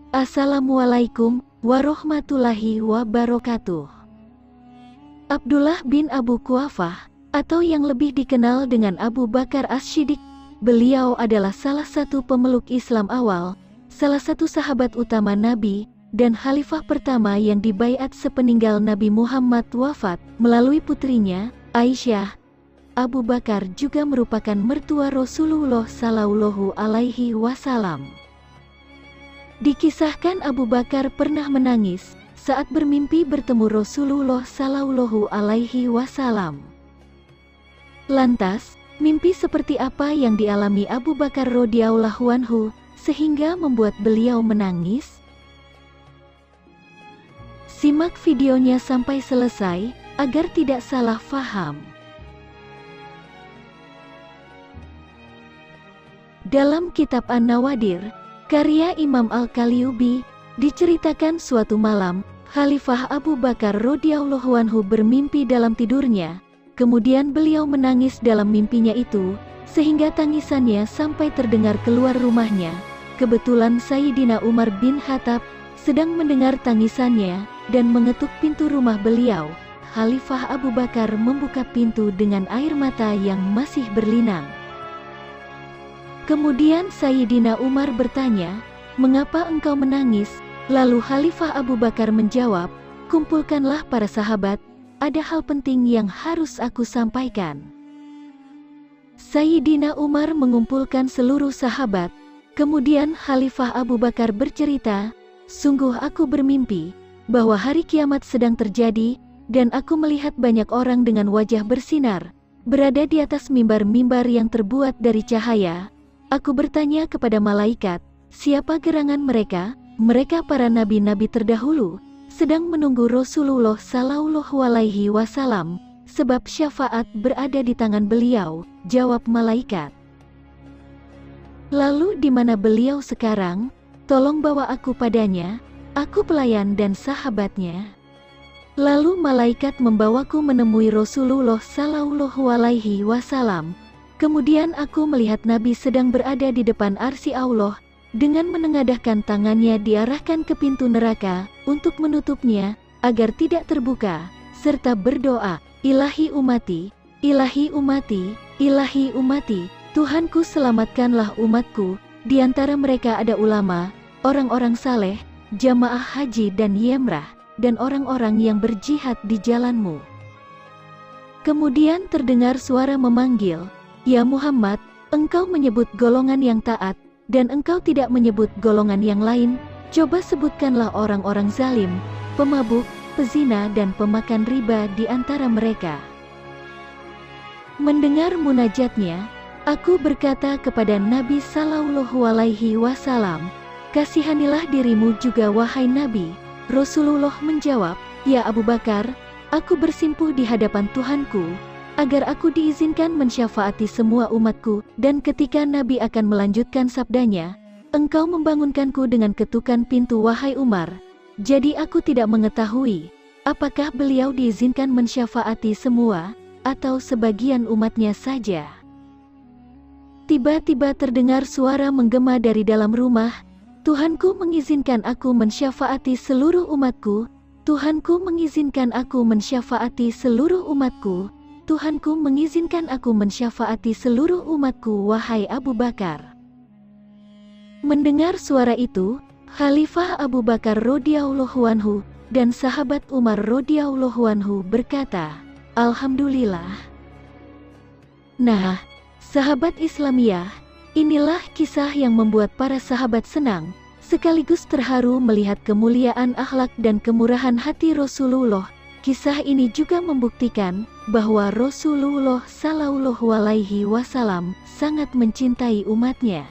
Assalamualaikum warahmatullahi wabarakatuh. Abdullah bin Abu Quhafah, atau yang lebih dikenal dengan Abu Bakar As-Siddiq, beliau adalah salah satu pemeluk Islam awal, salah satu sahabat utama Nabi, dan khalifah pertama yang dibaiat sepeninggal Nabi Muhammad wafat melalui putrinya, Aisyah. Abu Bakar juga merupakan mertua Rasulullah Shallallahu Alaihi Wasallam. Dikisahkan Abu Bakar pernah menangis saat bermimpi bertemu Rasulullah Shallallahu Alaihi Wasallam. Lantas, mimpi seperti apa yang dialami Abu Bakar radhiyallahu anhu sehingga membuat beliau menangis? Simak videonya sampai selesai agar tidak salah faham. Dalam kitab An-Nawadir, karya Imam Al-Qalyubi, diceritakan suatu malam, Khalifah Abu Bakar radhiyallahu anhu bermimpi dalam tidurnya, kemudian beliau menangis dalam mimpinya itu, sehingga tangisannya sampai terdengar keluar rumahnya. Kebetulan Sayyidina Umar bin Khattab sedang mendengar tangisannya, dan mengetuk pintu rumah beliau. Khalifah Abu Bakar membuka pintu dengan air mata yang masih berlinang. Kemudian Sayyidina Umar bertanya, "Mengapa engkau menangis?" Lalu Khalifah Abu Bakar menjawab, "Kumpulkanlah para sahabat, ada hal penting yang harus aku sampaikan." Sayyidina Umar mengumpulkan seluruh sahabat, kemudian Khalifah Abu Bakar bercerita, "Sungguh aku bermimpi, bahwa hari kiamat sedang terjadi, dan aku melihat banyak orang dengan wajah bersinar, berada di atas mimbar-mimbar yang terbuat dari cahaya. Aku bertanya kepada malaikat, siapa gerangan mereka? Mereka para nabi-nabi terdahulu, sedang menunggu Rasulullah Shallallahu Alaihi Wasallam, sebab syafaat berada di tangan beliau." Jawab malaikat, "Lalu di mana beliau sekarang? Tolong bawa aku padanya, aku pelayan dan sahabatnya." Lalu malaikat membawaku menemui Rasulullah Shallallahu Alaihi Wasallam. Kemudian aku melihat Nabi sedang berada di depan arsy Allah, dengan menengadahkan tangannya diarahkan ke pintu neraka, untuk menutupnya, agar tidak terbuka, serta berdoa, "Ilahi umati, ilahi umati, ilahi umati, Tuhanku selamatkanlah umatku." Di antara mereka ada ulama, orang-orang saleh, jamaah haji dan yemrah, dan orang-orang yang berjihad di jalanmu. Kemudian terdengar suara memanggil, "Ya Muhammad, engkau menyebut golongan yang taat, dan engkau tidak menyebut golongan yang lain. Coba sebutkanlah orang-orang zalim, pemabuk, pezina dan pemakan riba di antara mereka." Mendengar munajatnya, aku berkata kepada Nabi Shallallahu Alaihi Wasallam, "Kasihanilah dirimu juga wahai Nabi." Rasulullah menjawab, "Ya Abu Bakar, aku bersimpuh di hadapan Tuhanku, agar aku diizinkan mensyafaati semua umatku." Dan ketika Nabi akan melanjutkan sabdanya, "Engkau membangunkanku dengan ketukan pintu wahai Umar." Jadi aku tidak mengetahui, apakah beliau diizinkan mensyafaati semua, atau sebagian umatnya saja. Tiba-tiba terdengar suara menggema dari dalam rumah, "Tuhanku mengizinkan aku mensyafaati seluruh umatku, Tuhanku mengizinkan aku mensyafaati seluruh umatku, Tuhanku mengizinkan aku mensyafaati seluruh umatku wahai Abu Bakar." Mendengar suara itu, Khalifah Abu Bakar radhiyallahu anhu dan sahabat Umar radhiyallahu anhu berkata, "Alhamdulillah." Nah, sahabat Islamiyah, inilah kisah yang membuat para sahabat senang, sekaligus terharu melihat kemuliaan akhlak dan kemurahan hati Rasulullah. Kisah ini juga membuktikan bahwa Rasulullah Shallallahu Alaihi Wasallam sangat mencintai umatnya.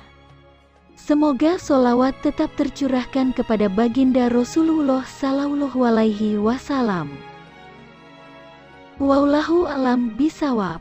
Semoga sholawat tetap tercurahkan kepada baginda Rasulullah Shallallahu Alaihi Wasallam. Wallahu a'lam bishawab.